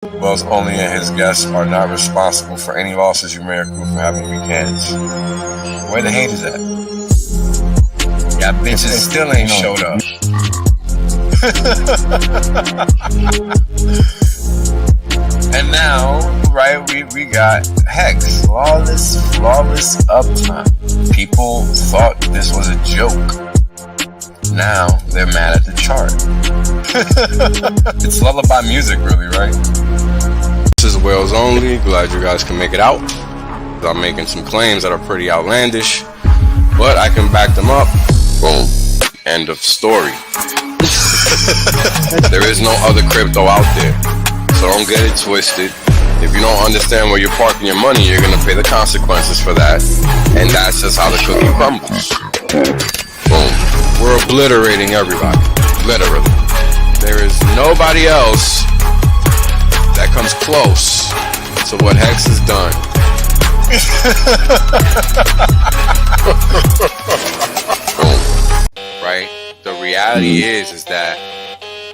Wells only and his guests are not responsible for any losses you may accrue for having weak hands. Where the haters at? Yeah, bitches still ain't showed up. And now, right, we got HEX, flawless uptime. People thought this was a joke. Now they're mad at the chart. It's lullaby music, really, right? This is Wales only. Glad you guys can make it out. I'm making some claims that are pretty outlandish, but I can back them up. Boom. End of story. There is no other crypto out there, so don't get it twisted. If you don't understand where you're parking your money, you're gonna pay the consequences for that, and that's just how the cookie crumbles. Boom. We're obliterating everybody, literally. There is nobody else that comes close to what HEX has done. Boom. Right? The reality is that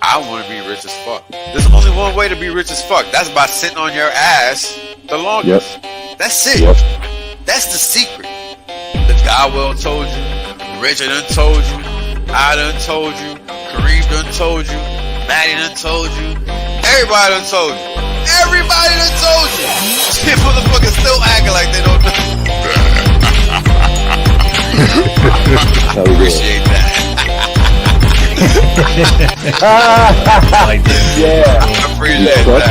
I want to be rich as fuck. There's only one way to be rich as fuck. That's by sitting on your ass the longest. Yep. That's it. Yep. That's the secret. The guy well told you. Richard done told you. I done told you. Kareem done told you. Maddie done told you. Everybody done told you. Everybody done told you. Shit, motherfuckers still acting like they don't know. Appreciate that. Yeah. I appreciate that.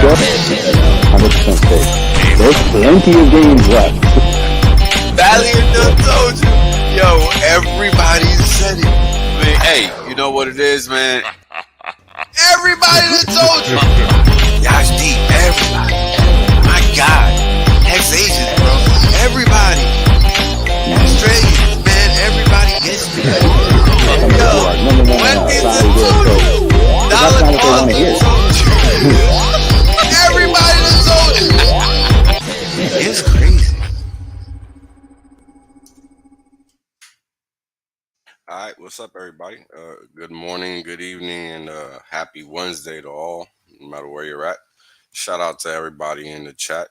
100% safe. There's plenty of games left. Valiant done told you. Yo, everybody said it. Man, hey, you know what it is, man? Everybody done told you. Yash deep, everybody. My God. HEX.Asian, bro. Everybody. Australians, man. Everybody gets me. Yo, when is it told you? Dollar told you. Everybody done told you. It's crazy. All right, what's up, everybody? Good morning, good evening, and happy Wednesday to all, no matter where you're at. Shout out to everybody in the chat.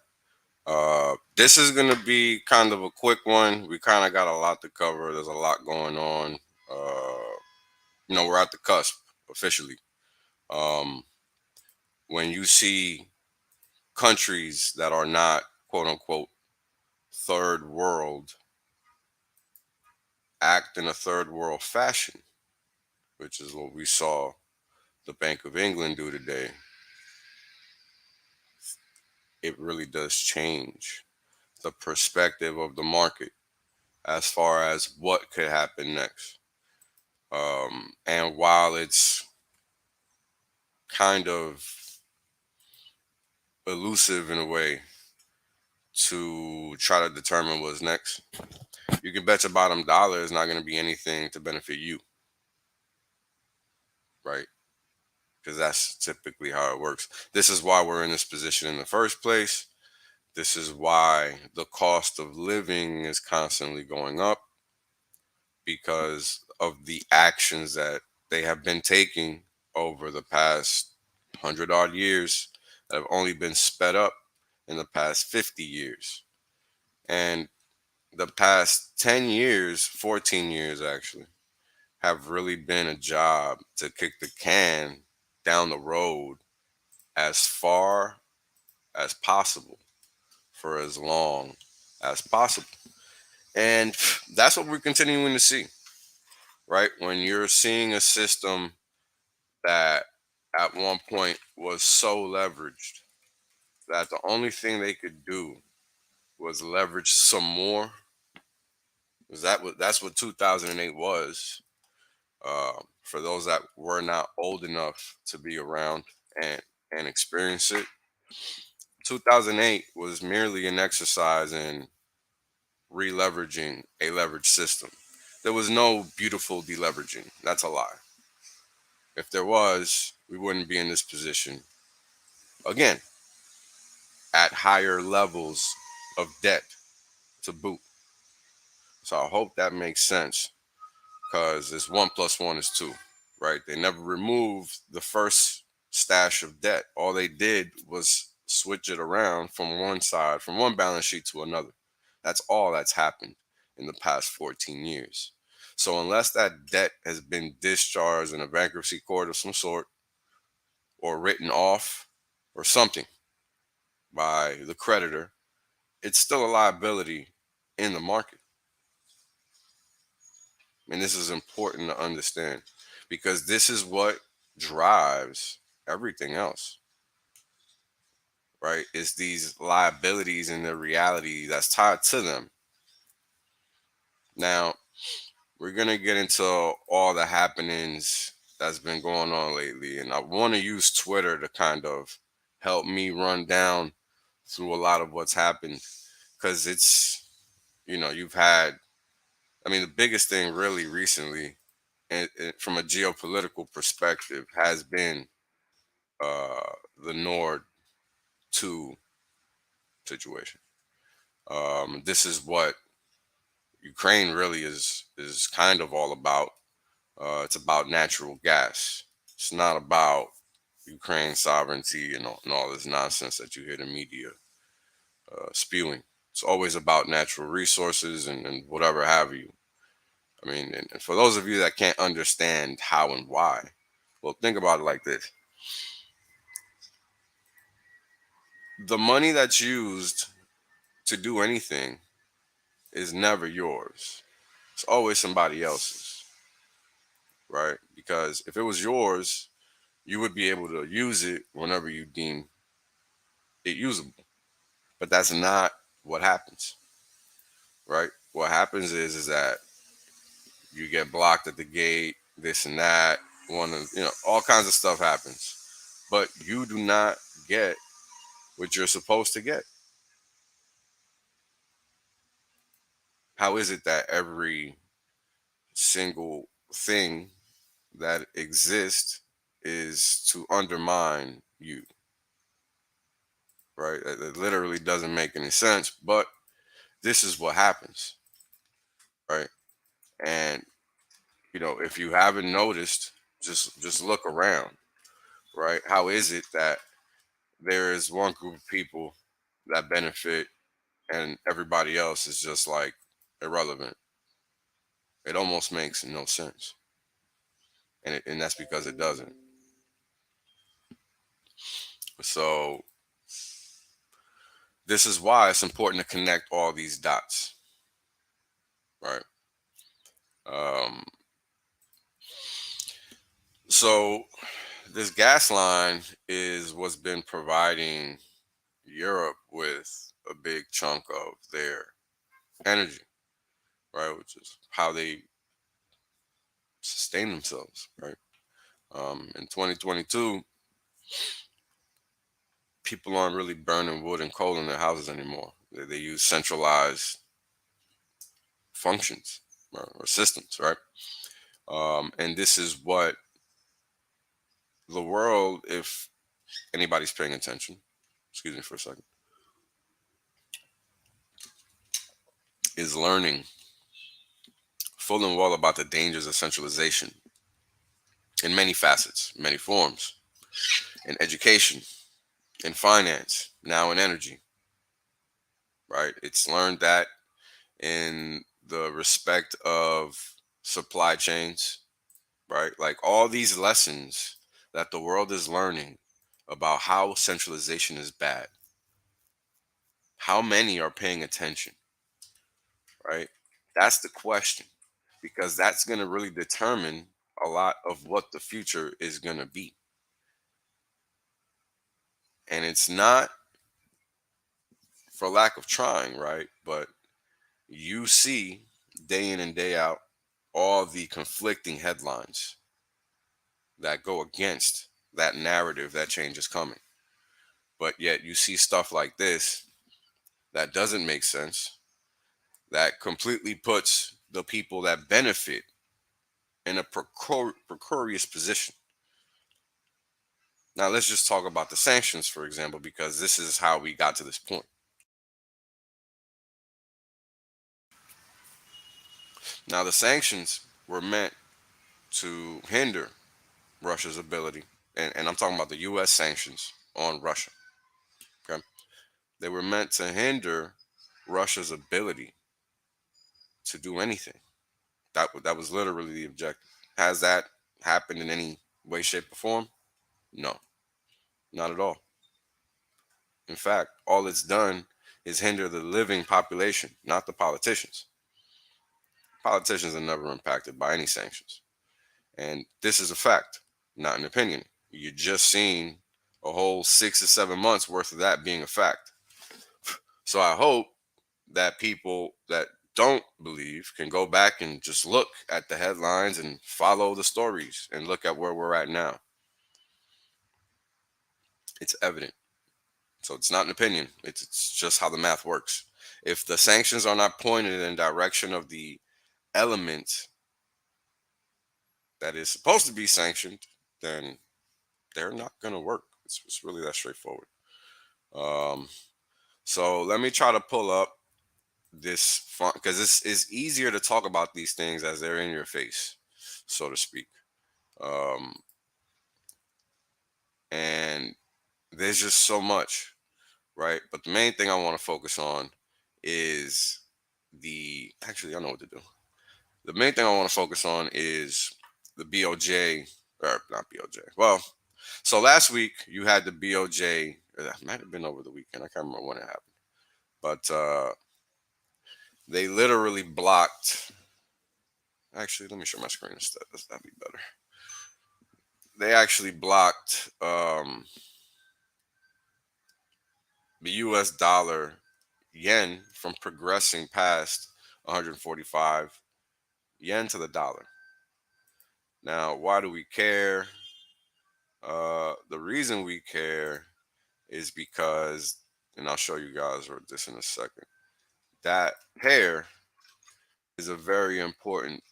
This is going to be kind of a quick one. We kind of got a lot to cover. There's a lot going on. We're at the cusp, officially. When you see countries that are not, quote-unquote, third world act in a third world fashion, which is what we saw the Bank of England do today, it really does change the perspective of the market as far as what could happen next. And while it's kind of elusive in a way to try to determine what's next, you can bet your bottom dollar is not going to be anything to benefit you, right? Because that's typically how it works. This is why we're in this position in the first place. This is why the cost of living is constantly going up, because of the actions that they have been taking over the past 100-odd years that have only been sped up in the past 50 years. And the past 10 years, 14 years actually, have really been a job to kick the can down the road as far as possible for as long as possible. And that's what we're continuing to see, right? When you're seeing a system that at one point was so leveraged that the only thing they could do was leverage some more, because that's what 2008 was. For those that were not old enough to be around and experience it, 2008 was merely an exercise in re-leveraging a leveraged system. There was no beautiful deleveraging. That's a lie. If there was, we wouldn't be in this position again at higher levels of debt to boot. So I hope that makes sense, because it's 1 + 1 is 2, right? They never removed the first stash of debt. All they did was switch it around from one side, from one balance sheet to another. That's all that's happened in the past 14 years. So unless that debt has been discharged in a bankruptcy court of some sort or written off or something by the creditor, it's still a liability in the market. And this is important to understand because this is what drives everything else, right? It's these liabilities and the reality that's tied to them. Now, we're going to get into all the happenings that's been going on lately. And I want to use Twitter to kind of help me run down through a lot of what's happened because it's, you've had, I mean, the biggest thing really recently, and from a geopolitical perspective, has been uh, the Nord 2 situation. This is what Ukraine really is kind of all about. It's about natural gas. It's not about Ukraine sovereignty and all this nonsense that you hear the media spewing. It's always about natural resources and whatever have you. I mean, and for those of you that can't understand how and why, well, think about it like this. The money that's used to do anything is never yours. It's always somebody else's, right? Because if it was yours, you would be able to use it whenever you deem it usable. But that's not what happens, right? What happens is that you get blocked at the gate, this and that, all kinds of stuff happens. But you do not get what you're supposed to get. How is it that every single thing that exists is to undermine you, right? It literally doesn't make any sense, but this is what happens, right? And if you haven't noticed, just look around, right? How is it that there is one group of people that benefit and everybody else is just like irrelevant? It almost makes no sense, and that's because it doesn't. So this is why it's important to connect all these dots, right? Um, so this gas line is what's been providing Europe with a big chunk of their energy, right? Which is how they sustain themselves, right? In 2022, people aren't really burning wood and coal in their houses anymore. They use centralized functions, right, or systems, right? And this is what the world, if anybody's paying attention, excuse me for a second, is learning full and well about the dangers of centralization in many facets, many forms, in education, in finance, now in energy, right? It's learned that in the respect of supply chains, right? Like all these lessons that the world is learning about how centralization is bad. How many are paying attention, right? That's the question, because that's going to really determine a lot of what the future is going to be. And it's not for lack of trying, right? But you see day in and day out all the conflicting headlines that go against that narrative that change is coming. But yet you see stuff like this that doesn't make sense, that completely puts the people that benefit in a precarious position. Now, let's just talk about the sanctions, for example, because this is how we got to this point. Now, the sanctions were meant to hinder Russia's ability, and I'm talking about the U.S. sanctions on Russia. They were meant to hinder Russia's ability to do anything. That was literally the objective. Has that happened in any way, shape, or form? No, not at all. In fact, all it's done is hinder the living population, not the politicians. Politicians are never impacted by any sanctions. And this is a fact, not an opinion. You're just seeing a whole 6 or 7 months worth of that being a fact. So I hope that people that don't believe can go back and just look at the headlines and follow the stories and look at where we're at now. It's evident. So it's not an opinion. It's just how the math works. If the sanctions are not pointed in direction of the element that is supposed to be sanctioned, then they're not going to work. It's really that straightforward. Um, so let me try to pull up this font because it's easier to talk about these things as they're in your face, so to speak. Um, and there's just so much, right? But the main thing I want to focus on is actually, I know what to do. The main thing I want to focus on is the BOJ, or not BOJ. Well, so last week you had the BOJ, or that might have been over the weekend. I can't remember when it happened. But they literally blocked. Actually, let me share my screen instead. That'd be better. They actually blocked the US dollar yen from progressing past 145 yen to the dollar. Now, why do we care? The reason we care is because, and I'll show you guys this in a second, that pair is a very important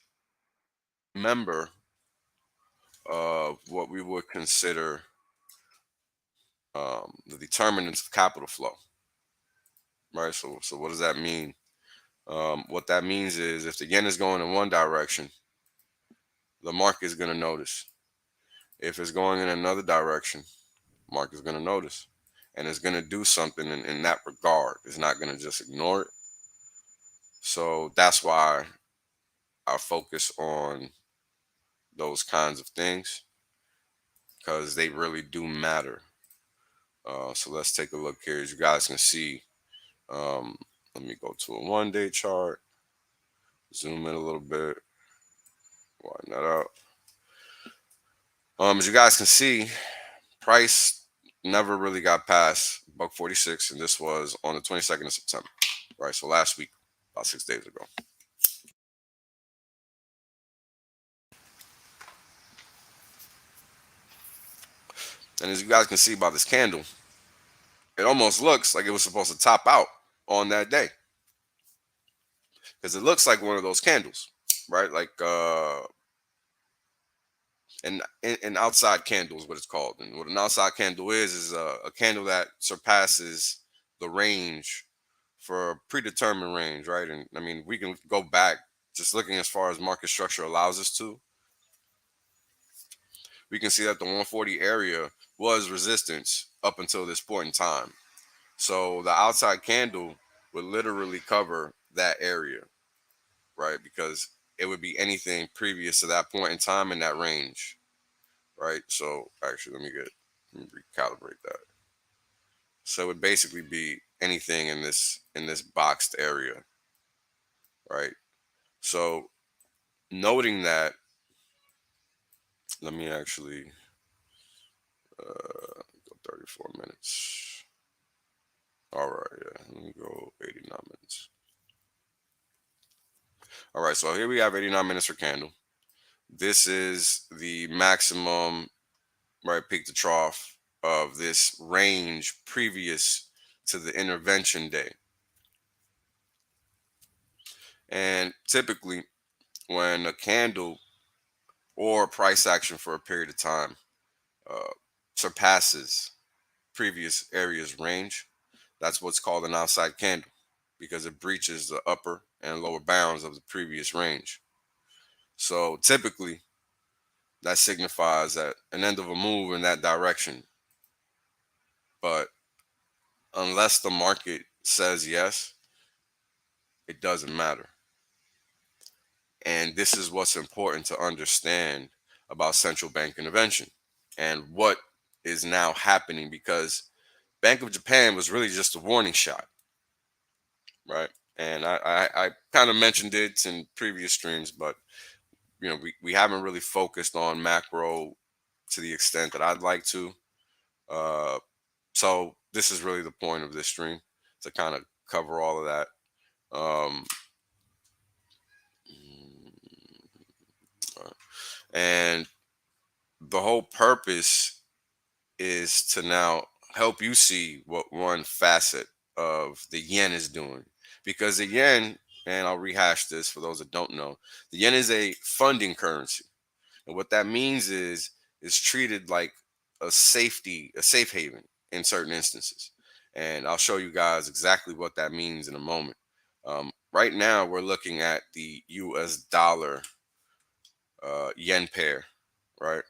member of what we would consider the determinants of capital flow, right? So what does that mean? What that means is if the yen is going in one direction, the market is going to notice. If it's going in another direction, market is going to notice, and it's going to do something in that regard. It's not going to just ignore it. So that's why I focus on those kinds of things because they really do matter. So let's take a look here. As you guys can see, um, let me go to a 1-day chart, zoom in a little bit, widen that out. As you guys can see, price never really got past $1.46, and this was on the 22nd of September, right? So last week, about 6 days ago. And as you guys can see by this candle, it almost looks like it was supposed to top out on that day because it looks like one of those candles, right? Like an outside candle is what it's called. And what an outside candle is a candle that surpasses the range for a predetermined range, right? And I mean, we can go back just looking as far as market structure allows us to. We can see that the 140 area was resistance up until this point in time. So the outside candle would literally cover that area, right? Because it would be anything previous to that point in time in that range, right? So actually, let me recalibrate that. So it would basically be anything in this boxed area, right? So noting that, let me actually go 34 minutes. All right, yeah, let me go 89 minutes. All right, so here we have 89 minutes for candle. This is the maximum, right, peak to trough of this range previous to the intervention day. And typically, when a candle or price action for a period of time uh, surpasses previous area's range, that's what's called an outside candle because it breaches the upper and lower bounds of the previous range. So typically, that signifies that an end of a move in that direction. But unless the market says yes, it doesn't matter. And this is what's important to understand about central bank intervention and what is now happening, because Bank of Japan was really just a warning shot, right? And I kind of mentioned it in previous streams, but we haven't really focused on macro to the extent that I'd like to. Uh, so this is really the point of this stream, to kind of cover all of that. Um, and the whole purpose is to now help you see what one facet of the yen is doing. Because the yen, and I'll rehash this for those that don't know, the yen is a funding currency. And what that means is it's treated like a safe haven in certain instances. And I'll show you guys exactly what that means in a moment. Right now, we're looking at the US dollar yen pair, right?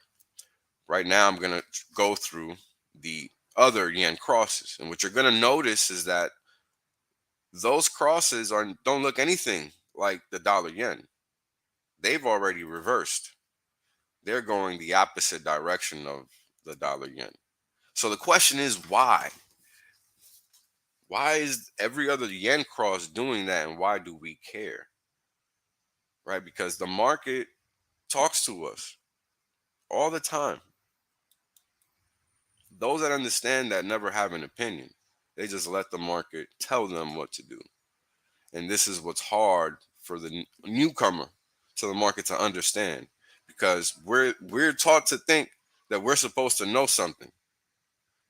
Right now, I'm going to go through the other yen crosses. And what you're going to notice is that those crosses don't look anything like the dollar yen. They've already reversed. They're going the opposite direction of the dollar yen. So the question is why? Why is every other yen cross doing that, and why do we care? Right? Because the market talks to us all the time. Those that understand that never have an opinion. They just let the market tell them what to do. And this is what's hard for the newcomer to the market to understand, because we're taught to think that we're supposed to know something.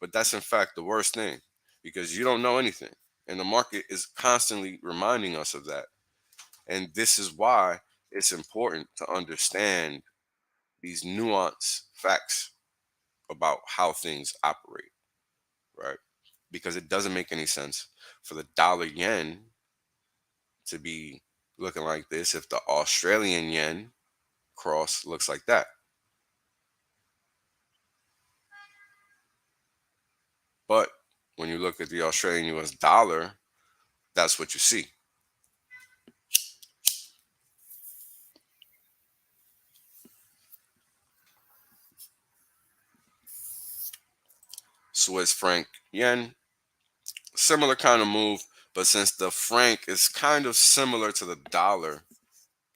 But that's in fact the worst thing, because you don't know anything. And the market is constantly reminding us of that. And this is why it's important to understand these nuanced facts about how things operate, right? Because it doesn't make any sense for the dollar yen to be looking like this if the Australian yen cross looks like that. But when you look at the Australian US dollar, that's what you see. Swiss franc yen, similar kind of move, but since the franc is kind of similar to the dollar,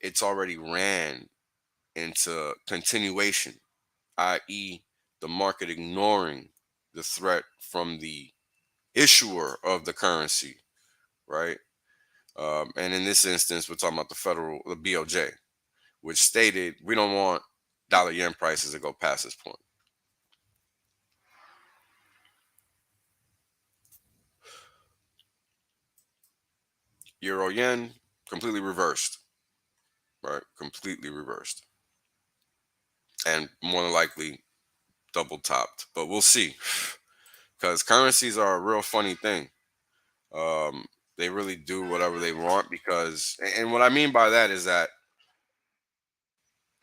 it's already ran into continuation, i.e., the market ignoring the threat from the issuer of the currency, right? And in this instance, we're talking about the BOJ, which stated we don't want dollar yen prices to go past this point. Euro yen, completely reversed, right? Completely reversed. And more than likely double topped, but we'll see, because currencies are a real funny thing. Um, they really do whatever they want, because, and what I mean by that is that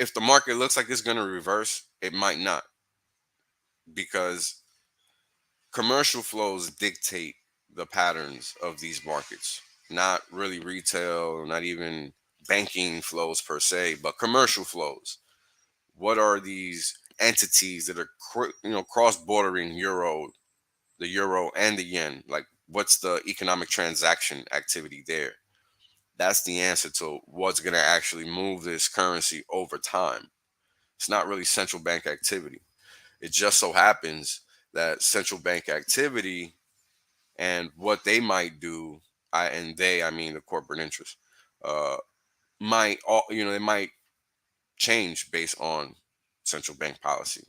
if the market looks like it's going to reverse, it might not, because commercial flows dictate the patterns of these markets, not really retail, not even banking flows per se, but commercial flows. What are these entities that are cross-bordering the euro and the yen? Like, what's the economic transaction activity there? That's the answer to what's going to actually move this currency over time. It's not really central bank activity. It just so happens that central bank activity and what they might do, I mean the corporate interest, they might change based on central bank policy,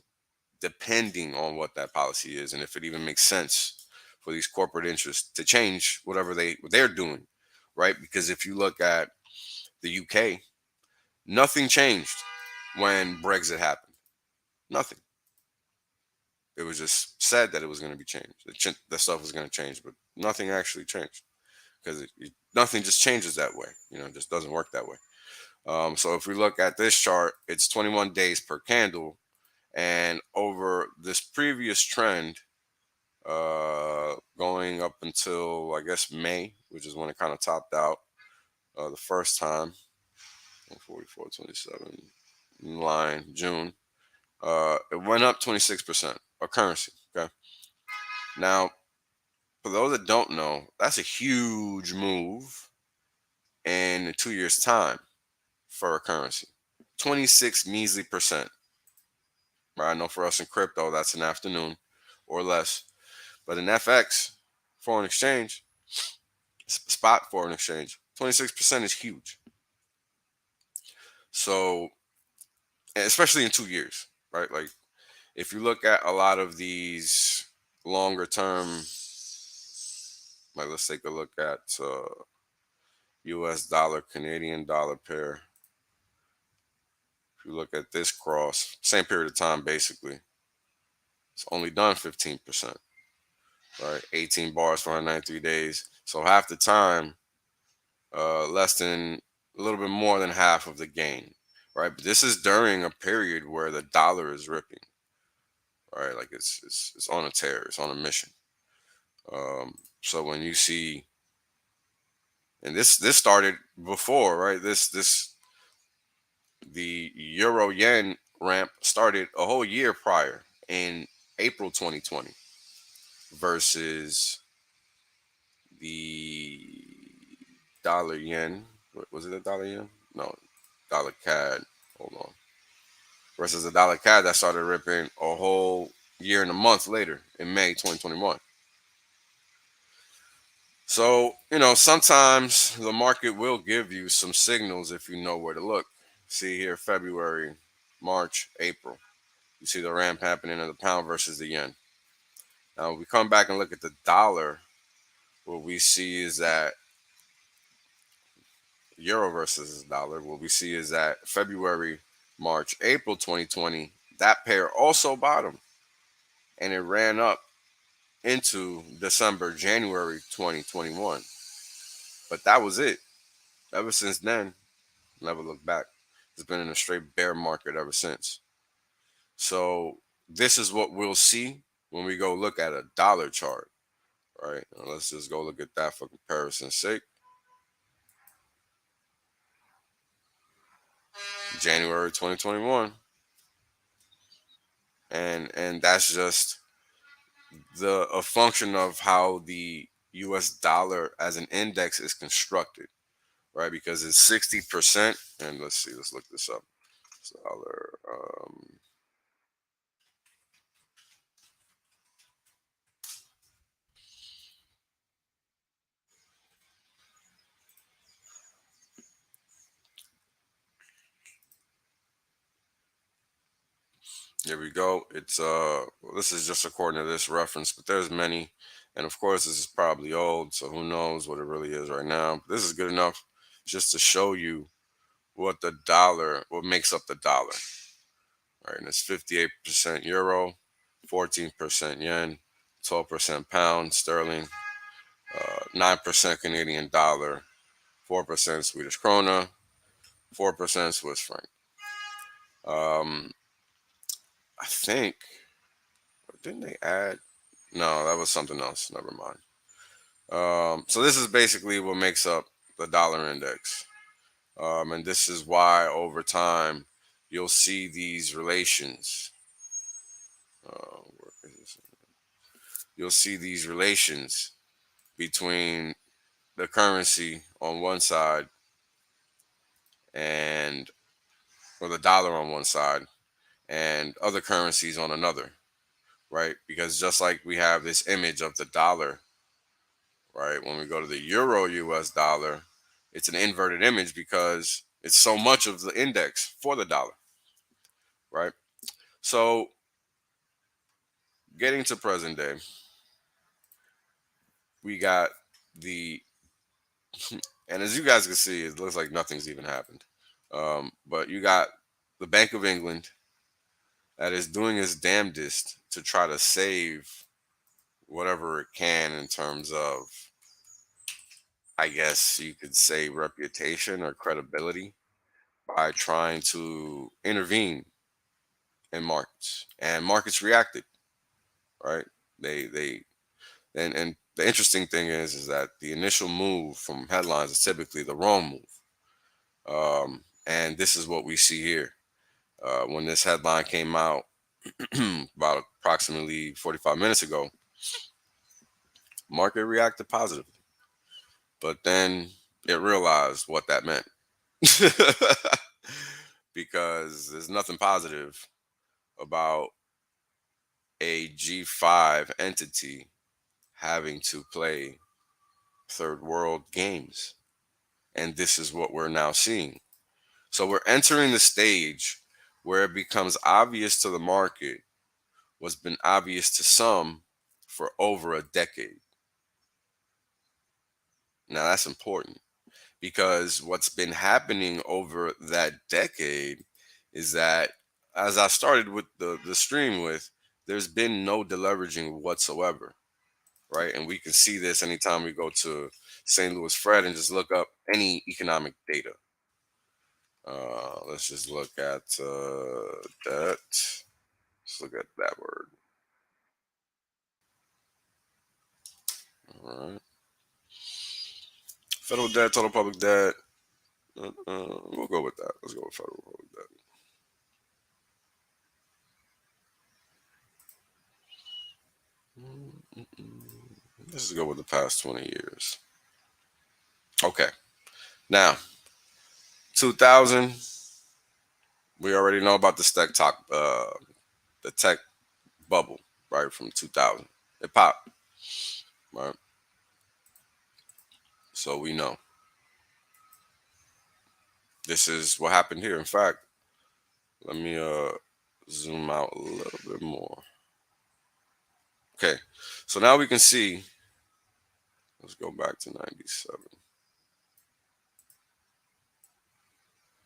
depending on what that policy is and if it even makes sense for these corporate interests to change what they're doing, right? Because if you look at the UK, nothing changed when Brexit happened. Nothing. It was just said that it was going to be changed. That stuff was going to change, but nothing actually changed, because nothing just changes that way. It just doesn't work that way. So if we look at this chart, it's 21 days per candle, and over this previous trend, going up until I guess May, which is when it kind of topped out the first time. 44.27 line June. It went up 26% of currency. Okay. Now, for those that don't know, that's a huge move in 2 years' time for a currency. 26 measly percent. Right? I know for us in crypto, that's an afternoon or less. But in FX, foreign exchange, spot foreign exchange, 26% is huge. So, especially in 2 years, right? Like, if you look at a lot of these longer term, like let's take a look at US dollar, Canadian dollar pair. If you look at this cross, same period of time basically, it's only done 15%, right? 18 bars for 193 days. So half the time, less than a little bit more than half of the gain, right? But this is during a period where the dollar is ripping, right? Like it's on a tear, it's on a mission. So when you see, and this started before, right? This the euro yen ramp started a whole year prior in April 2020 versus the dollar yen. Was it a dollar yen? No, dollar CAD. Hold on. Versus the dollar CAD that started ripping a whole year and a month later in May 2021. So, sometimes the market will give you some signals if you know where to look. See here, February, March, April. You see the ramp happening in the pound versus the yen. Now, we come back and look at the dollar. What we see is that euro versus dollar. What we see is that February, March, April 2020, that pair also bottomed and it ran up into December, January 2021. But that was it. Ever since then, never looked back. It's been in a straight bear market ever since. So this is what we'll see when we go look at a dollar chart, right? Now let's just go look at that for comparison's sake. January 2021. And that's just a function of how the US dollar as an index is constructed, right? Because it's 60%. And let's see, let's look this up. Dollar. Here we go. It's well, this is just according to this reference, but there's many, and of course this is probably old, so who knows what it really is right now. But this is good enough just to show you what makes up the dollar, right? And it's 58% euro, 14% yen, 12% pound sterling, 9% Canadian dollar, 4% Swedish krona, 4% Swiss franc. Um, I think didn't they add? No, that was something else. Never mind. So this is basically what makes up the dollar index, and this is why over time you'll see these relations. Where is this? You'll see these relations between the currency on one side and or the dollar on one side and other currencies on another, right? Because just like we have this image of the dollar, right? When we go to the euro US dollar, it's an inverted image because it's so much of the index for the dollar, right? So getting to present day, we got the, and as you guys can see, it looks like nothing's even happened. But you got the Bank of England that is doing its damnedest to try to save whatever it can in terms of, I guess you could say, reputation or credibility by trying to intervene in markets, and markets reacted. Right? They And the interesting thing is that the initial move from headlines is typically the wrong move. And this is what we see here. When this headline came out about approximately 45 minutes ago, market reacted positively, but then it realized what that meant. Because there's nothing positive about a G5 entity having to play third world games. And this is what we're now seeing. So we're entering the stage where it becomes obvious to the market what's been obvious to some for over a decade. Now that's important because what's been happening over that decade is that, as I started with the stream with, there's been no deleveraging whatsoever, right? And we can see this anytime we go to St. Louis Fred and just look up any economic data. Let's just look at debt. Let's look at that word. All right. Federal debt, total public debt. We'll go with that. Let's go with federal public debt. Let's go with the past 20 years. Okay. Now, 2000, we already know about the tech bubble, right, from 2000. It popped, right? So we know. This is what happened here. In fact, let me zoom out a little bit more. Okay. So now we can see, let's go back to 97.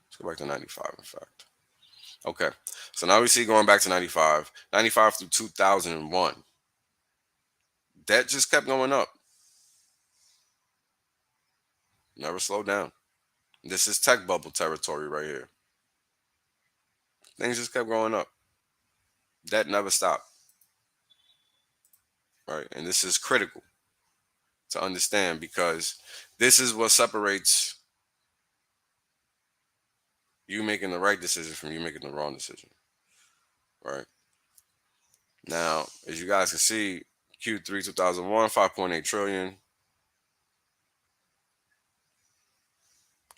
Let's go back to 95, in fact. Okay. So now we see going back to 95, 95 through 2001. Debt just kept going up. Never slowed down. This is tech bubble territory right here. Things just kept going up. Debt never stopped. Right. And this is critical to understand because this is what separates you making the right decision from you making the wrong decision. Right. Now, as you guys can see, Q3 2001, 5.8 trillion.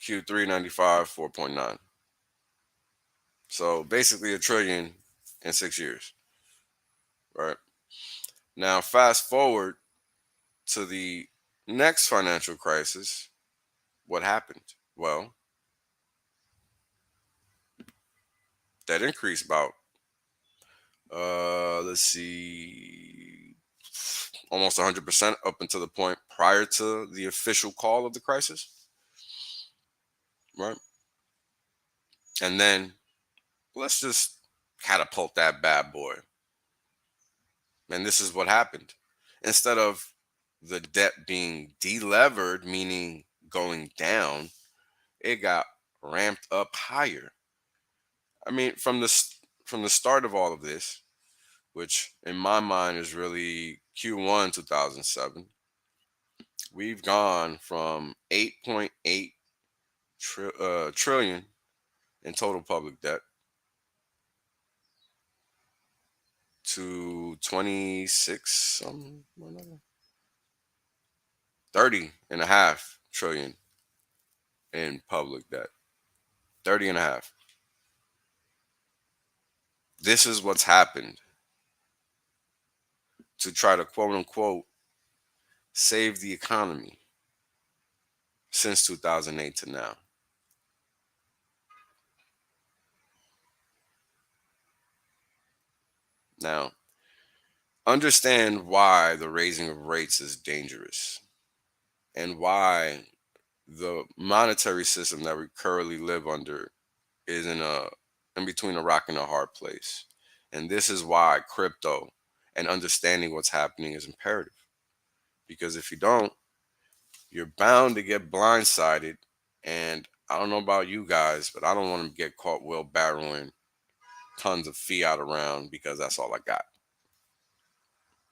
Q3 95, 4.9. So basically a trillion in 6 years. Right. Now, fast forward to the next financial crisis. What happened? Well, that increased about, let's see, almost 100% up until the point prior to the official call of the crisis. Right. And then let's just catapult that bad boy. And this is what happened. Instead of the debt being delevered, meaning going down, it got ramped up higher. I mean, from the start of all of this, which in my mind is really Q1 2007, we've gone from 8.8 trillion in total public debt to 26 whatever, 30 and a half trillion in public debt. 30 and a half. This is what's happened to try to quote unquote save the economy since 2008 to now. Now, understand why the raising of rates is dangerous and why the monetary system that we currently live under is in between a rock and a hard place. And this is why crypto and understanding what's happening is imperative. Because if you don't, you're bound to get blindsided. And I don't know about you guys, but I don't want to get caught wheelbarrowing tons of fiat around because that's all I got.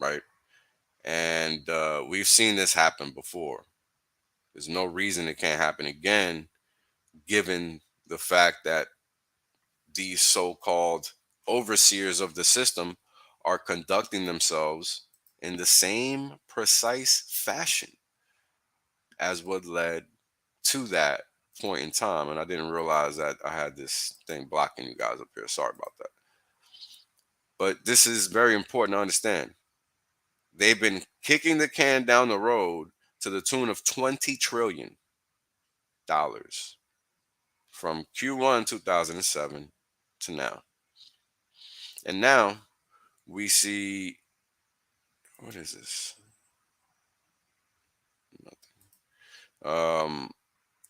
Right. And we've seen this happen before. There's no reason it can't happen again, given the fact that these so-called overseers of the system are conducting themselves in the same precise fashion as what led to that point in time. And I didn't realize that I had this thing blocking you guys up here. Sorry about that. But this is very important to understand. They've been kicking the can down the road to the tune of $20 trillion from Q1 2007 to now. And now we see, what is this? Um,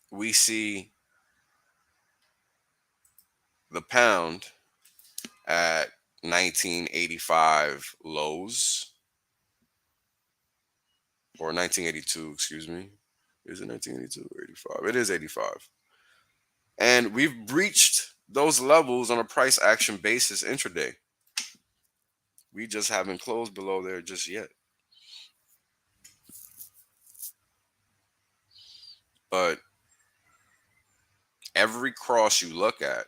we see the pound at 1985 lows, or 1982, excuse me. Is it 1982 or 85? It is 85. And we've breached those levels on a price action basis intraday. We just haven't closed below there just yet. But every cross you look at,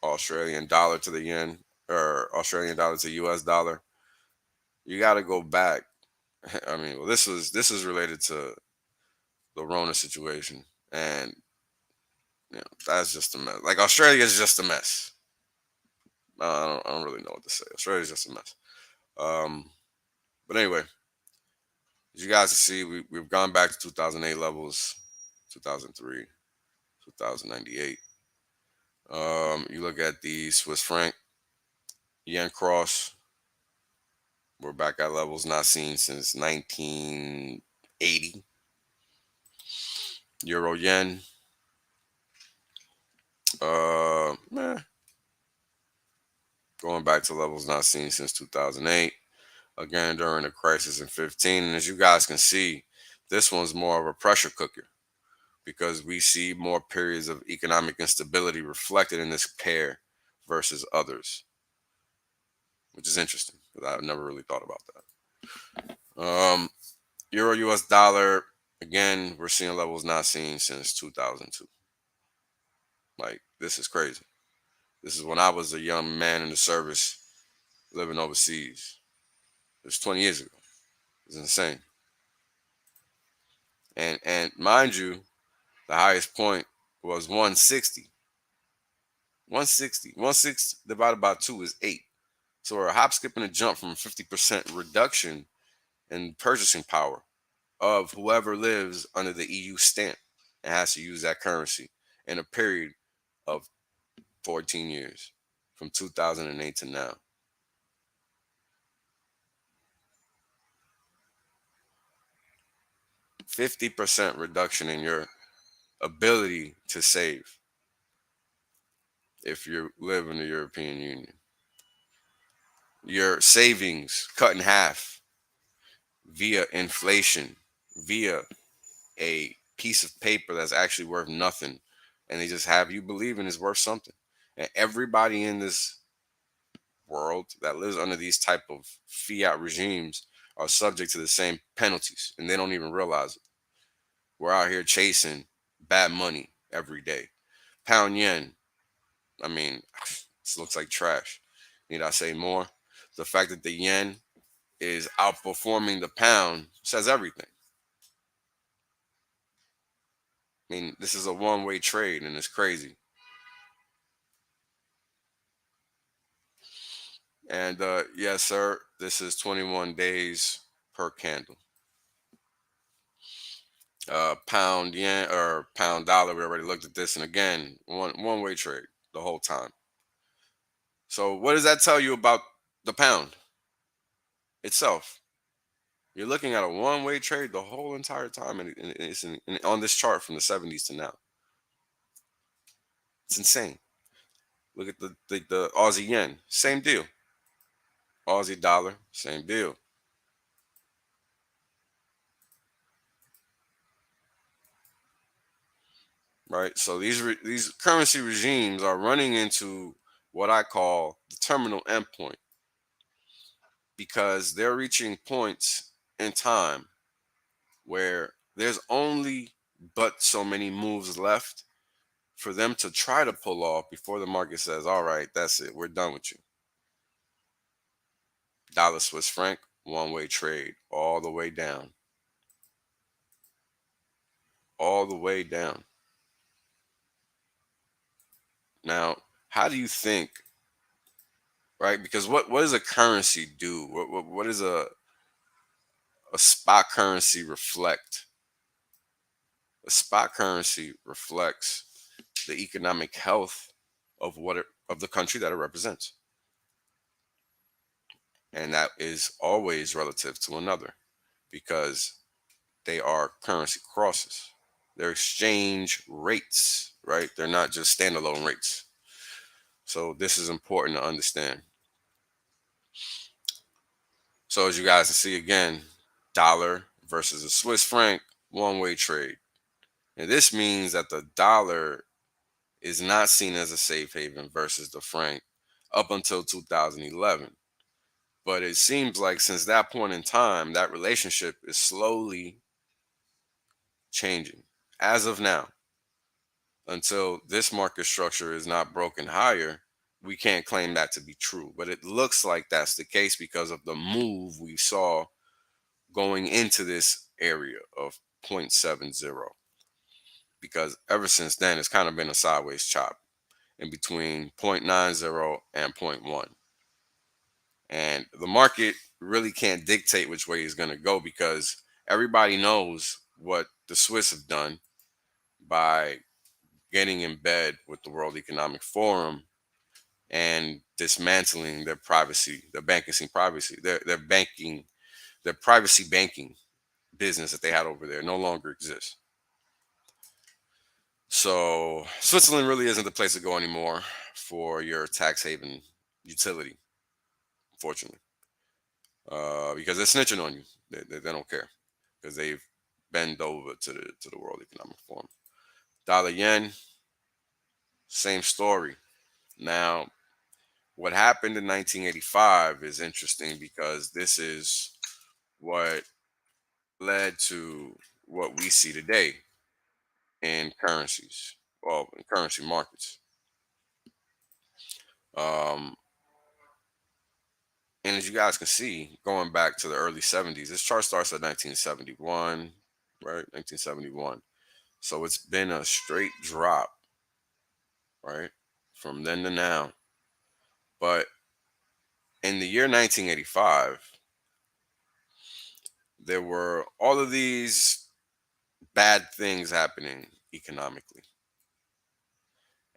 Australian dollar to the yen, or Australian dollar to US dollar, you got to go back. I mean, well, this is related to the Rona situation, and that's just a mess. Like, Australia is just a mess. I don't really know what to say. Australia's just a mess. Um, but anyway, as you guys can see, we've gone back to 2008 levels, 2003, 2098. You look at the Swiss franc, yen cross. We're back at levels not seen since 1980. Euro yen, meh, going back to levels not seen since 2008. Again, during the crisis in 15. And as you guys can see, this one's more of a pressure cooker, because we see more periods of economic instability reflected in this pair versus others, which is interesting because I've never really thought about that. Euro US dollar, again, we're seeing levels not seen since 2002. Like, this is crazy. This is when I was a young man in the service living overseas. It was 20 years ago. It's insane. And mind you, the highest point was 160. 160. 160 divided by 2 is 8. So we're a hop, skip, and a jump from a 50% reduction in purchasing power of whoever lives under the EU stamp and has to use that currency in a period of 14 years, from 2008 to now. 50% reduction in your ability to save if you live in the European Union. Your savings cut in half via inflation, via a piece of paper that's actually worth nothing, and they just have you believing it's worth something. And everybody in this world that lives under these type of fiat regimes are subject to the same penalties, and they don't even realize it. We're out here chasing bad money every day. Pound yen, I mean, this looks like trash. Need I say more? The fact that the yen is outperforming the pound says everything. I mean, this is a one-way trade, and it's crazy. And yes, sir, this is 21 days per candle. Pound yen or pound dollar, we already looked at this, and again, one-way trade the whole time. So what does that tell you about the pound itself? You're looking at a one-way trade the whole entire time, and it's on this chart from the 70s to now. It's insane. Look at the Aussie yen, same deal. Aussie dollar, same deal. Right? So these currency regimes are running into what I call the terminal endpoint. because they're reaching points in time where there's only but so many moves left for them to try to pull off before the market says, all right, that's it, we're done with you. Dollar Swiss franc, one way trade, all the way down, all the way down. Now, how do you think, right? Because what does a currency do? What does a spot currency reflect? A spot currency reflects the economic health of of the country that it represents, and that is always relative to another because they are currency crosses. They're exchange rates, right? They're not just standalone rates. So this is important to understand. So as you guys can see again, dollar versus a Swiss franc, one-way trade. And this means that the dollar is not seen as a safe haven versus the franc up until 2011. But it seems like since that point in time, that relationship is slowly changing. As of now, until this market structure is not broken higher, we can't claim that to be true. But it looks like that's the case because of the move we saw going into this area of 0.70. Because ever since then, it's kind of been a sideways chop in between 0.90 and zero point 0.1. And the market really can't dictate which way it's going to go because everybody knows what the Swiss have done by getting in bed with the World Economic Forum and dismantling their privacy, their banking privacy, their privacy banking business that they had over there no longer exists. So Switzerland really isn't the place to go anymore for your tax haven utility, fortunately, because they're snitching on you. They don't care because they've bent over to the World Economic Forum. Dollar yen, same story. Now, what happened in 1985 is interesting because this is what led to what we see today in currencies, well, in currency markets. Um, and as you guys can see, going back to the early 70s, this chart starts at 1971, right? 1971. So it's been a straight drop, right? From then to now. But in the year 1985, there were all of these bad things happening economically.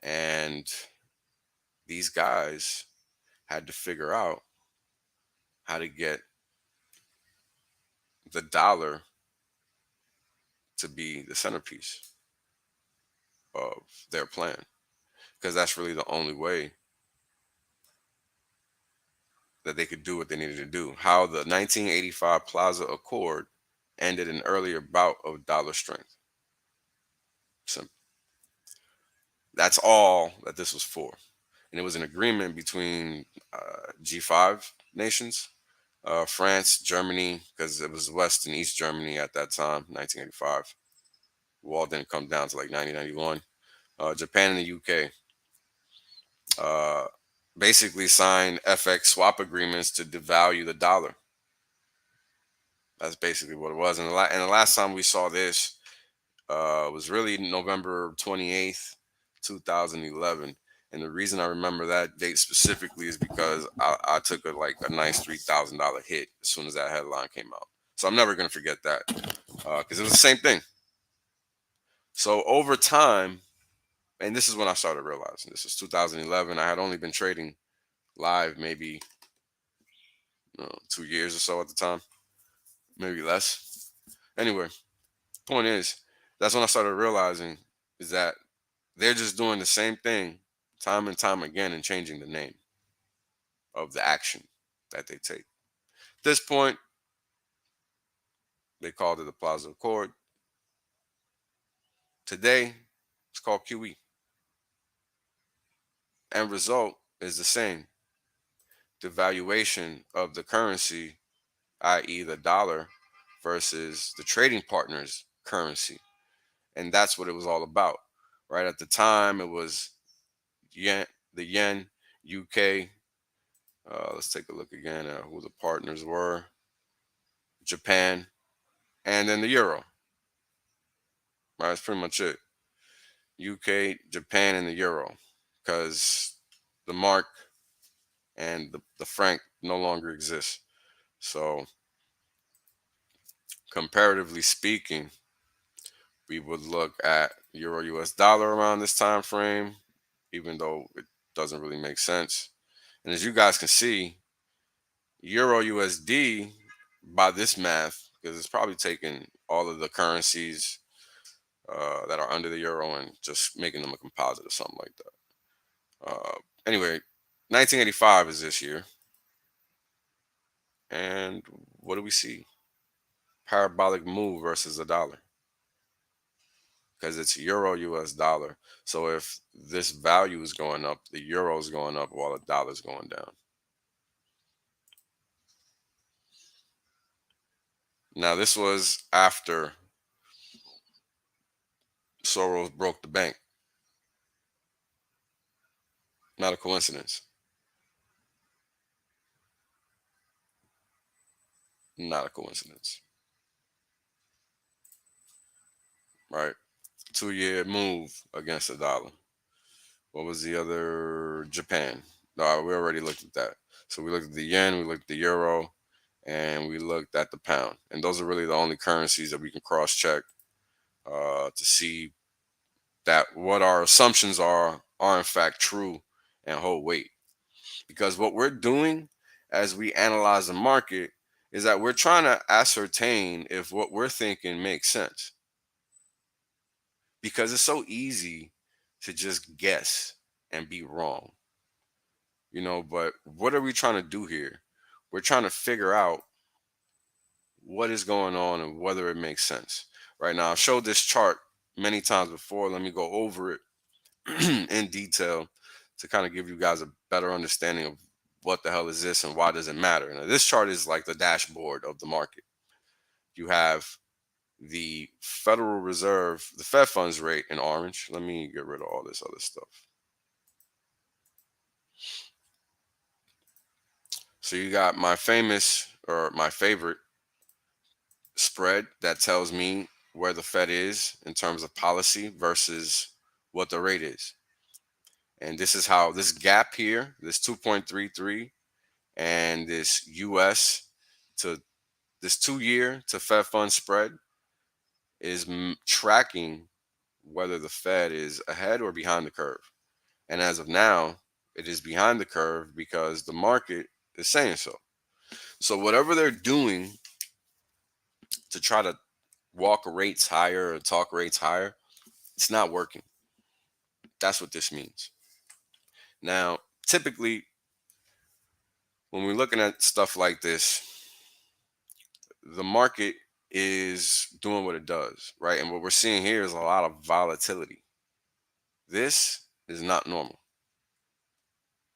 And these guys had to figure out how to get the dollar to be the centerpiece of their plan because that's really the only way that they could do what they needed to do. How the 1985 Plaza Accord ended an earlier bout of dollar strength. Simple. That's all that this was for. And it was an agreement between G5 nations, France, Germany, because it was West and East Germany at that time, 1985. Wall didn't come down to like 1991. Japan and the UK uh, basically signed FX swap agreements to devalue the dollar. That's basically what it was. And the last time we saw this was really November 28th, 2011. And the reason I remember that date specifically is because I took a nice $3,000 hit as soon as that headline came out. So I'm never going to forget that because it was the same thing. So over time, and this is when I started realizing this is 2011. I had only been trading live maybe 2 years or so at the time, maybe less. Anyway, point is, that's when I started realizing is that they're just doing the same thing time and time again and changing the name of the action that they take. At this point, they called it the Plaza Accord. Today, it's called QE. End result is the same. the valuation of the currency, i.e., the dollar, versus the trading partner's currency. And that's what it was all about. Right at the time, it was yen, the yen, UK. Let's take a look again at who the partners were: Japan, and then the euro. Right, that's pretty much it. UK, Japan, and the euro, because the mark and the franc no longer exists. So, comparatively speaking, we would look at euro US dollar around this time frame, even though it doesn't really make sense. And as you guys can see, euro USD, by this math, because it's probably taking all of the currencies that are under the euro and just making them a composite or something like that. Anyway, 1985 is this year. And what do we see? Parabolic move versus the dollar, because it's euro US dollar. So if this value is going up, the euro is going up while the dollar is going down. Now, this was after Soros broke the bank. Not a coincidence. Not a coincidence. Right? 2 year move against the dollar. What was the other? Japan. No, we already looked at that. So we looked at the yen, we looked at the euro, and we looked at the pound. And those are really the only currencies that we can cross check to see that what our assumptions are in fact true and hold weight. Because what we're doing as we analyze the market is that we're trying to ascertain if what we're thinking makes sense. Because it's so easy to just guess and be wrong, but what are we trying to do here? We're trying to figure out what is going on and whether it makes sense. Right now, I've showed this chart many times before. Let me go over it in detail to kind of give you guys a better understanding of what the hell is this and why does it matter. Now, this chart is like the dashboard of the market. You have the Federal Reserve, the Fed funds rate in orange. Let me get rid of all this other stuff. So you got my favorite spread that tells me where the Fed is in terms of policy versus what the rate is. And this is how this gap here, this 2.33, and this US to this 2 year to Fed fund spread is tracking whether the Fed is ahead or behind the curve. And as of now, it is behind the curve because the market is saying so. So whatever they're doing to try to walk rates higher or talk rates higher, it's not working. That's what this means. Now, typically, when we're looking at stuff like this, the market is doing what it does, right? And what we're seeing here is a lot of volatility. This is not normal.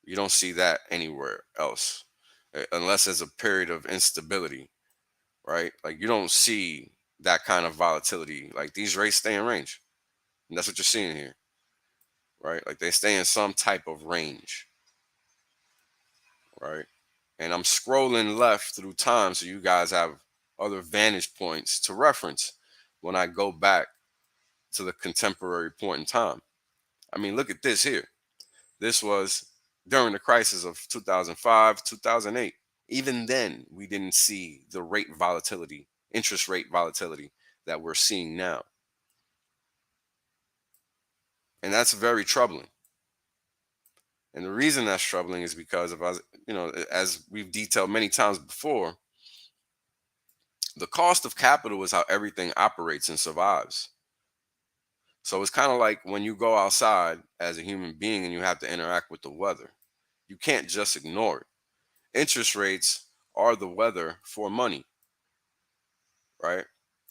You don't see that anywhere else unless there's a period of instability, right? Like you don't see that kind of volatility. Like these rates stay in range. And that's what you're seeing here, right? Like they stay in some type of range, right? And I'm scrolling left through time so you guys have other vantage points to reference when I go back to the contemporary point in time. I mean, look at this here. This was during the crisis of 2005, 2008. Even then, we didn't see the rate volatility, interest rate volatility that we're seeing now. And that's very troubling. And the reason that's troubling is because of, as we've detailed many times before, the cost of capital is how everything operates and survives. So it's kind of like when you go outside as a human being and you have to interact with the weather. You can't just ignore it. Interest rates are the weather for money, right?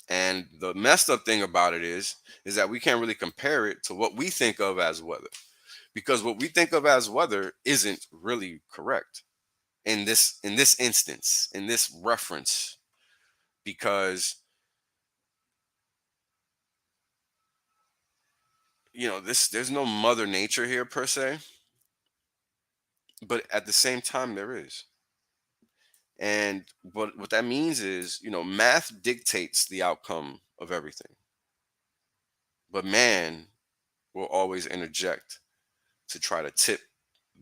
And the messed up thing about it is that we can't really compare it to what we think of as weather, because what we think of as weather isn't really correct. in this instance, in this reference, because there's no mother nature here per se, but at the same time there is. And what that means is, math dictates the outcome of everything, but man will always interject to try to tip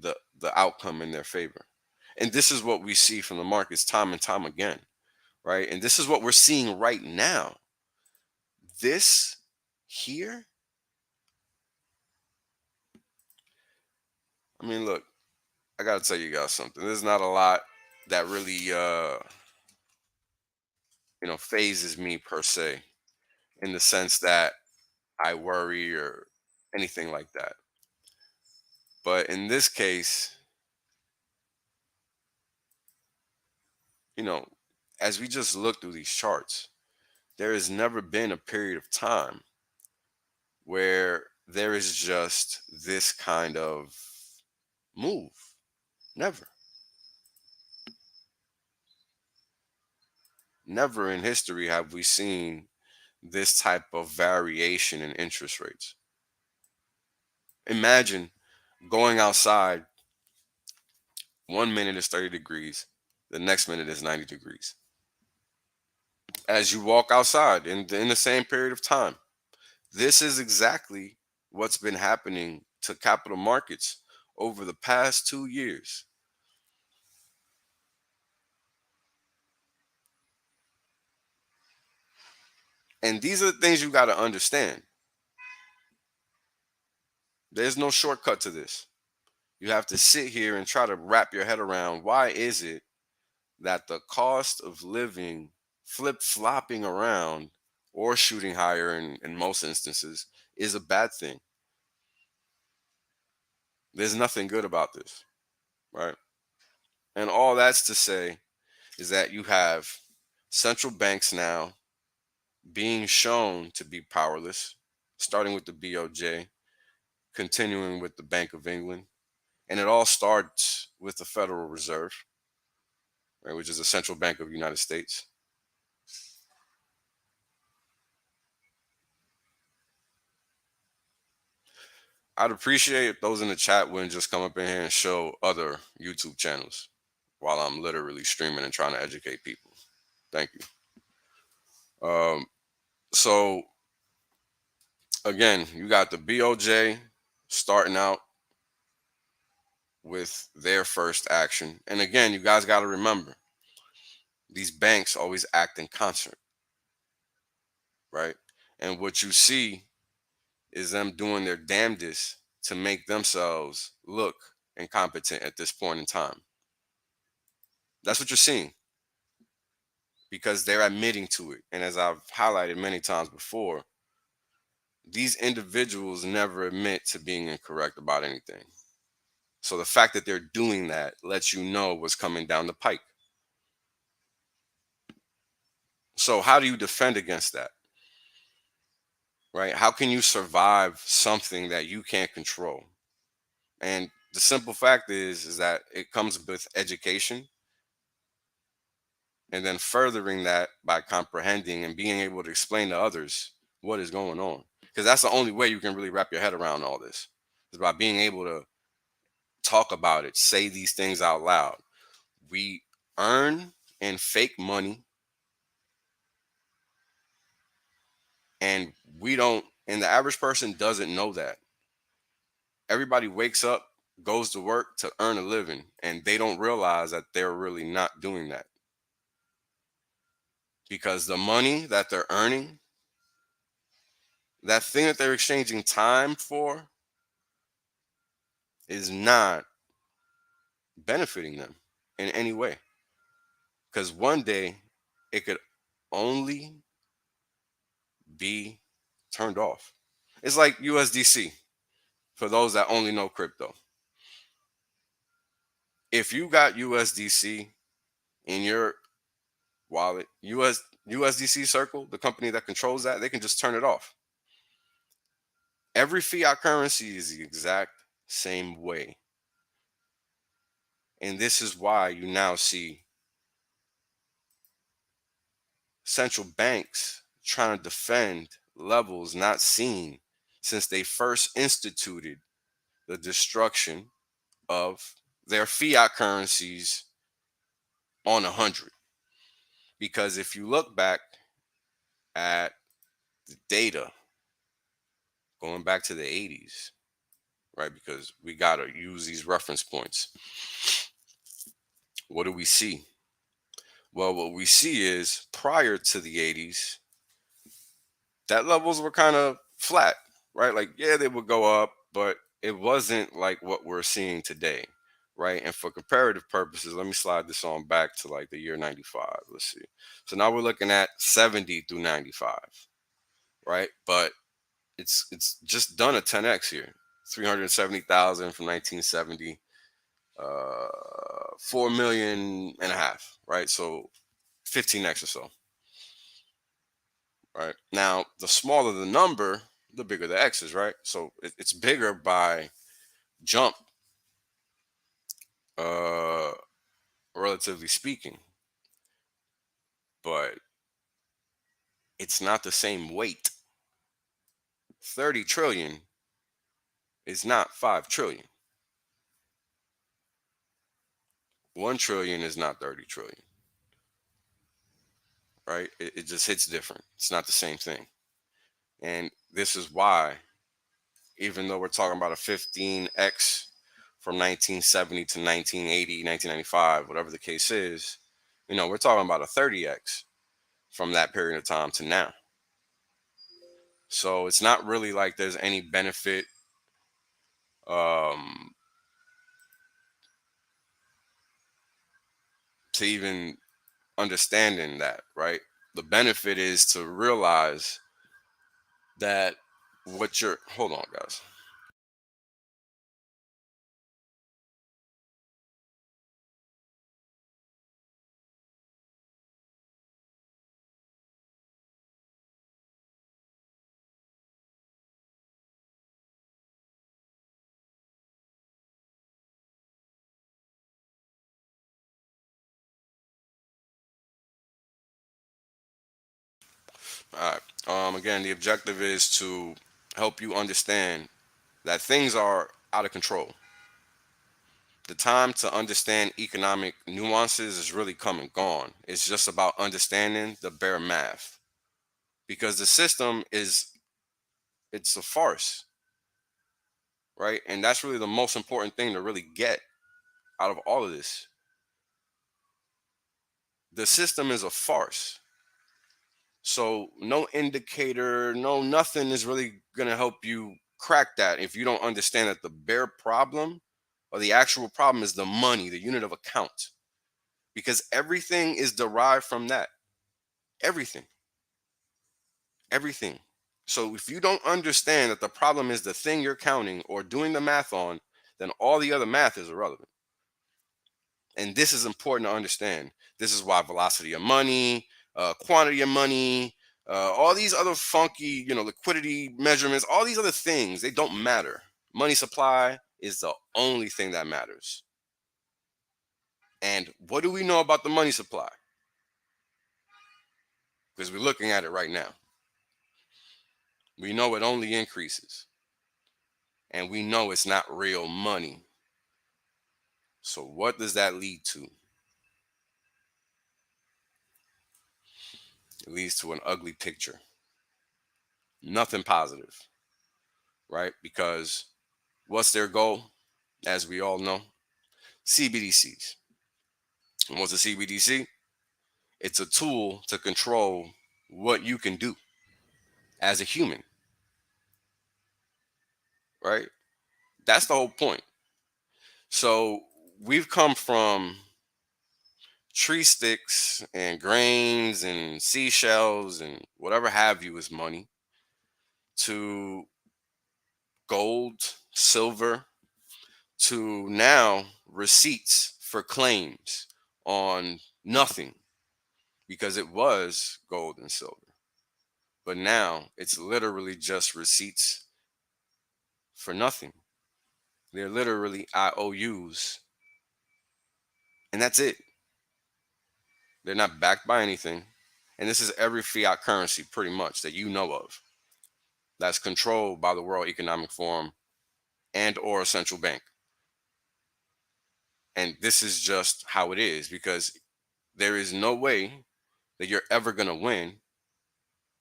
the outcome in their favor. And this is what we see from the markets time and time again, right? And this is what we're seeing right now. This here, I mean, look, I gotta tell you guys something. There's not a lot that really phases me per se, in the sense that I worry or anything like that. But in this case, you know, as we just look through these charts, there has never been a period of time where there is just this kind of move. Never. Never in history have we seen this type of variation in interest rates. Imagine going outside, 1 minute is 30 degrees, the next minute is 90 degrees. As you walk outside in the same period of time, this is exactly what's been happening to capital markets over the past 2 years. And these are the things you got to understand. There's no shortcut to this. You have to sit here and try to wrap your head around, why is it that the cost of living flip flopping around or shooting higher in most instances is a bad thing. There's nothing good about this, right? And all that's to say is that you have central banks now being shown to be powerless, starting with the BOJ, continuing with the Bank of England. And it all starts with the Federal Reserve, right, which is the central bank of the United States. I'd appreciate if those in the chat wouldn't just come up in here and show other YouTube channels while I'm literally streaming and trying to educate people. Thank you. So again, you got the BOJ starting out with their first action. And again, you guys got to remember, these banks always act in concert, right? And what you see is them doing their damnedest to make themselves look incompetent at this point in time. That's what you're seeing, because they're admitting to it. And as I've highlighted many times before, these individuals never admit to being incorrect about anything. So the fact that they're doing that lets you know what's coming down the pike. So how do you defend against that? Right? How can you survive something that you can't control? And the simple fact is that it comes with education, and then furthering that by comprehending and being able to explain to others what is going on. Because that's the only way you can really wrap your head around all this, is by being able to talk about it, say these things out loud. We earn and fake money, and we don't, and the average person doesn't know that. Everybody wakes up, goes to work to earn a living, and they don't realize that they're really not doing that. Because the money that they're earning, that thing that they're exchanging time for, is not benefiting them in any way. Because one day it could only be turned off. It's like USDC, for those that only know crypto. If you got USDC in your wallet, USDC Circle, the company that controls that, they can just turn it off. Every fiat currency is the exact same way. And this is why you now see central banks trying to defend levels not seen since they first instituted the destruction of their fiat currencies on 100. Because if you look back at the data going back to the 80s, right? Because we got to use these reference points. What do we see? Well, what we see is prior to the 80s, that levels were kind of flat, right? Like, yeah, they would go up, but it wasn't like what we're seeing today, right? And for comparative purposes, let me slide this on back to like the year 95. Let's see. So now we're looking at 70 through 95, right? But it's just done a 10x here. 370,000 from 1970, 4 million and a half, right? So 15x or so. Right now, the smaller the number, the bigger the X is, right? So it's bigger by jump, uh, relatively speaking, but it's not the same weight. 30 trillion is not 5 trillion. 1 trillion is not 30 trillion, right? It just hits different. It's not the same thing. And this is why, even though we're talking about a 15x from 1970 to 1980, 1995, whatever the case is, we're talking about a 30x from that period of time to now. So it's not really like there's any benefit um, to even understanding that, right? The benefit is to realize that hold on, guys. All right. Again, the objective is to help you understand that things are out of control. The time to understand economic nuances is really come and gone. It's just about understanding the bare math, because the system it's a farce, right? And that's really the most important thing to really get out of all of this. The system is a farce. So no indicator, no nothing is really going to help you crack that if you don't understand that the bare problem or the actual problem is the money, the unit of account, because everything is derived from that. Everything. Everything. So if you don't understand that the problem is the thing you're counting or doing the math on, then all the other math is irrelevant. And this is important to understand. This is why velocity of money, quantity of money, all these other funky, liquidity measurements, all these other things, they don't matter. Money supply is the only thing that matters. And what do we know about the money supply? Because we're looking at it right now. We know it only increases. And we know it's not real money. So what does that lead to? It leads to an ugly picture. Nothing positive, right? Because what's their goal? As we all know, CBDCs. And what's a CBDC? It's a tool to control what you can do as a human, right? That's the whole point. So we've come from tree sticks and grains and seashells and whatever have you as money to gold, silver, to now receipts for claims on nothing, because it was gold and silver. But now it's literally just receipts for nothing. They're literally IOUs And that's it. They're not backed by anything. And this is every fiat currency pretty much that you know of that's controlled by the World Economic Forum and or a central bank. And this is just how it is, because there is no way that you're ever going to win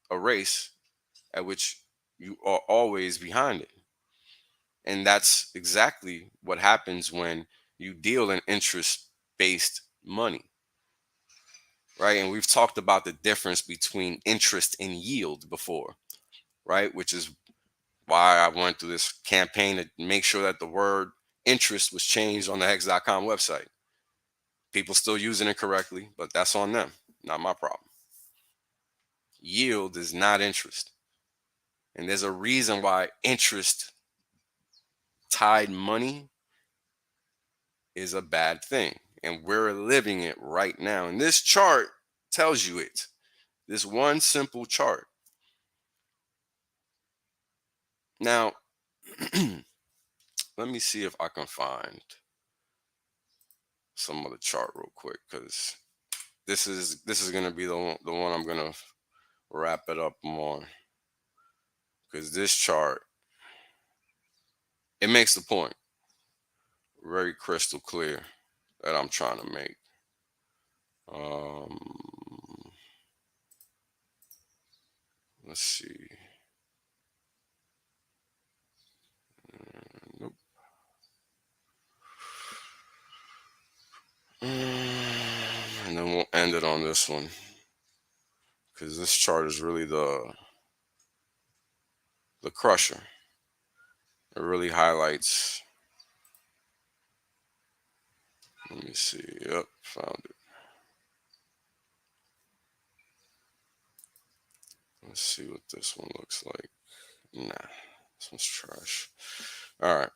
a race at which you are always behind it. And that's exactly what happens when you deal in interest based money, right? And we've talked about the difference between interest and yield before, right? Which is why I went through this campaign to make sure that the word interest was changed on the HEX.com website. People still using it correctly, but that's on them, not my problem. Yield is not interest. And there's a reason why interest tied money is a bad thing. And we're living it right now. And this chart tells you it. This one simple chart. Now, let me see if I can find some other chart real quick, because this is gonna be the one I'm gonna wrap it up on. Because this chart, it makes the point very crystal clear that I'm trying to make. Let's see. Nope. And then we'll end it on this one, because this chart is really the crusher. It really highlights. Let me see. Yep, found it. Let's see what this one looks like. Nah, this one's trash. All right.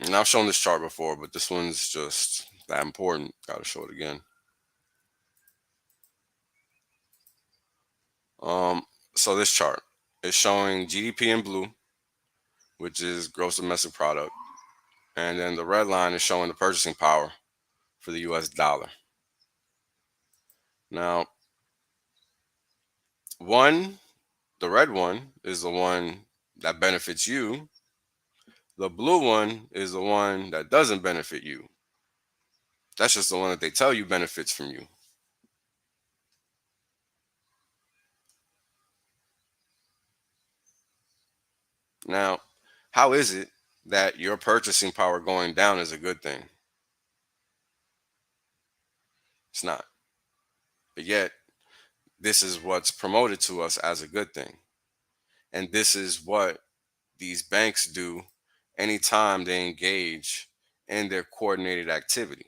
And I've shown this chart before, but this one's just that important. Gotta show it again. So this chart is showing GDP in blue, which is gross domestic product. And then the red line is showing the purchasing power for the US dollar. Now, the red one is the one that benefits you. The blue one is the one that doesn't benefit you. That's just the one that they tell you benefits from you. Now, how is it that your purchasing power going down is a good thing? It's not. But yet, this is what's promoted to us as a good thing. And this is what these banks do anytime they engage in their coordinated activity,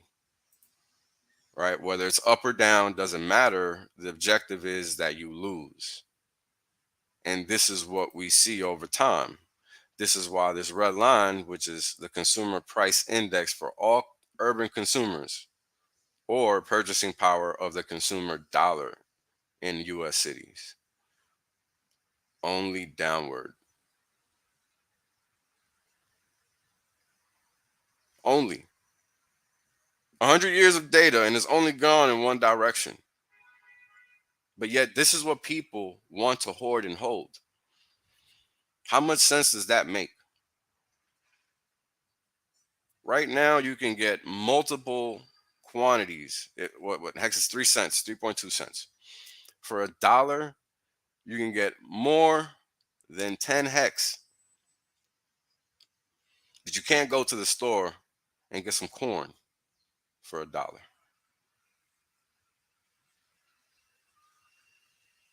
right? Whether it's up or down, doesn't matter. The objective is that you lose. And this is what we see over time. This is why this red line, which is the consumer price index for all urban consumers, or purchasing power of the consumer dollar in US cities, only downward. Only 100 years of data, and it's only gone in one direction. But yet, this is what people want to hoard and hold. How much sense does that make? Right now, you can get multiple quantities. What hex is 3 cents, 3.2 cents. For $1, you can get more than 10 hex. But you can't go to the store and get some corn for $1.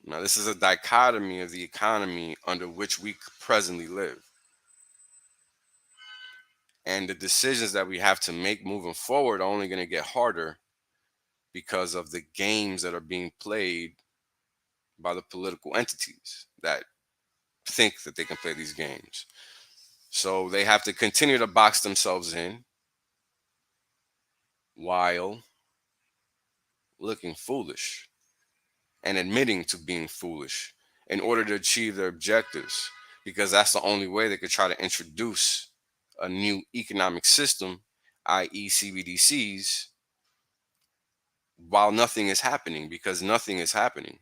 Now, this is a dichotomy of the economy under which we presently live. And the decisions that we have to make moving forward are only going to get harder because of the games that are being played by the political entities that think that they can play these games. So they have to continue to box themselves in while looking foolish and admitting to being foolish in order to achieve their objectives, because that's the only way they could try to introduce a new economic system, i.e. CBDCs, while nothing is happening, because nothing is happening.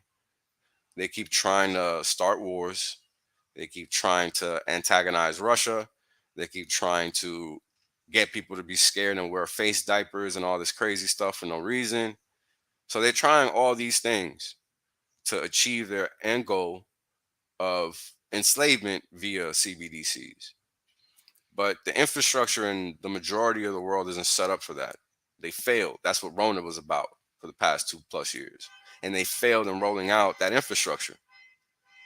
They keep trying to start wars. They keep trying to antagonize Russia. They keep trying to get people to be scared and wear face diapers and all this crazy stuff for no reason. So they're trying all these things to achieve their end goal of enslavement via CBDCs. But the infrastructure in the majority of the world isn't set up for that. They failed. That's what Rona was about for the past 2+ years. And they failed in rolling out that infrastructure,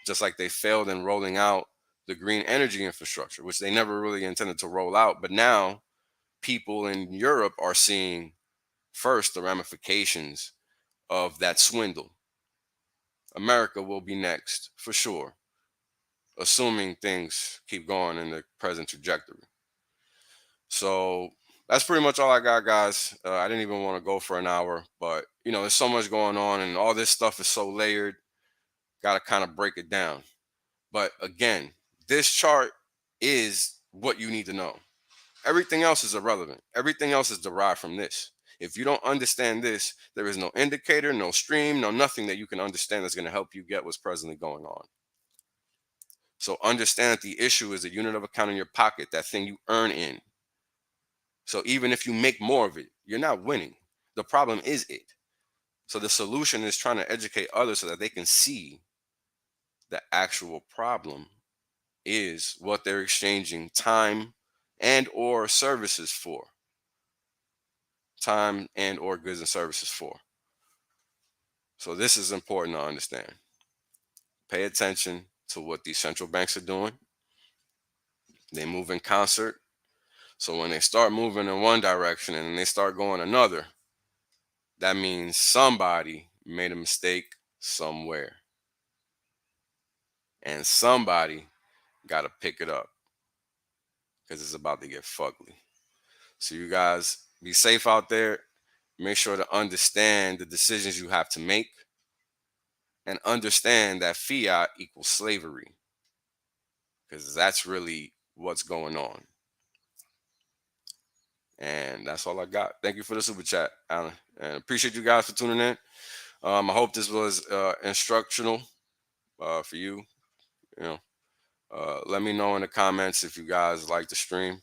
just like they failed in rolling out the green energy infrastructure, which they never really intended to roll out. But now people in Europe are seeing first the ramifications of that swindle. America will be next for sure, assuming things keep going in the present trajectory. So that's pretty much all I got, guys. I didn't even want to go for an hour, but there's so much going on and all this stuff is so layered. Got to kind of break it down. But again, this chart is what you need to know. Everything else is irrelevant. Everything else is derived from this. If you don't understand this, there is no indicator, no stream, no nothing that you can understand that's going to help you get what's presently going on. So understand that the issue is the unit of account in your pocket, that thing you earn in. So even if you make more of it, you're not winning. The problem is it. So the solution is trying to educate others so that they can see the actual problem is what they're exchanging time and or services for. Time and or goods and services for. So this is important to understand. Pay attention to what these central banks are doing. They move in concert. So when they start moving in one direction and they start going another, that means somebody made a mistake somewhere. And somebody got to pick it up because it's about to get fugly. So you guys be safe out there. Make sure to understand the decisions you have to make and understand that fiat equals slavery, because that's really what's going on. And that's all I got. Thank you for the super chat, Alan, and appreciate you guys for tuning in. I hope this was instructional for you. Let me know in the comments if you guys like the stream.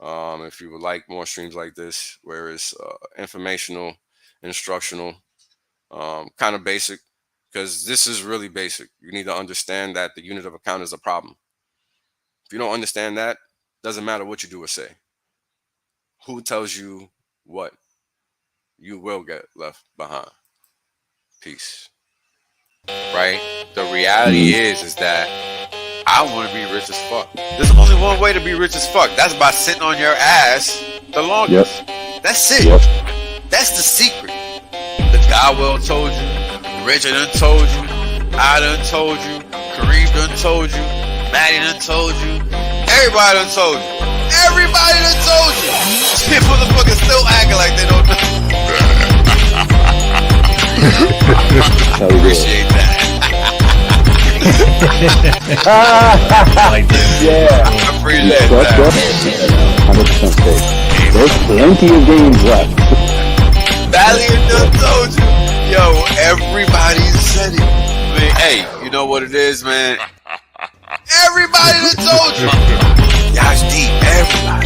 If you would like more streams like this, where it's informational, instructional, kind of basic, because this is really basic. You need to understand that the unit of account is a problem. If you don't understand that, doesn't matter what you do or say. Who tells you what? You will get left behind. Peace. Right? The reality is that I want to be rich as fuck. There's only one way to be rich as fuck. That's by sitting on your ass the longest. Yep. That's it. Yep. That's the secret. The guy well told you. Richard done told you. I done told you. Kareem done told you. Maddie done told you. Everybody done told you. Everybody done told you. Shit, motherfuckers still acting like they don't know. Appreciate that. Yeah. I appreciate that. 100% safe. There's plenty of games left. Valiant done told you. Yo, everybody said it. I mean, hey, you know what it is, man? Everybody done told you. Y'all deep, everybody.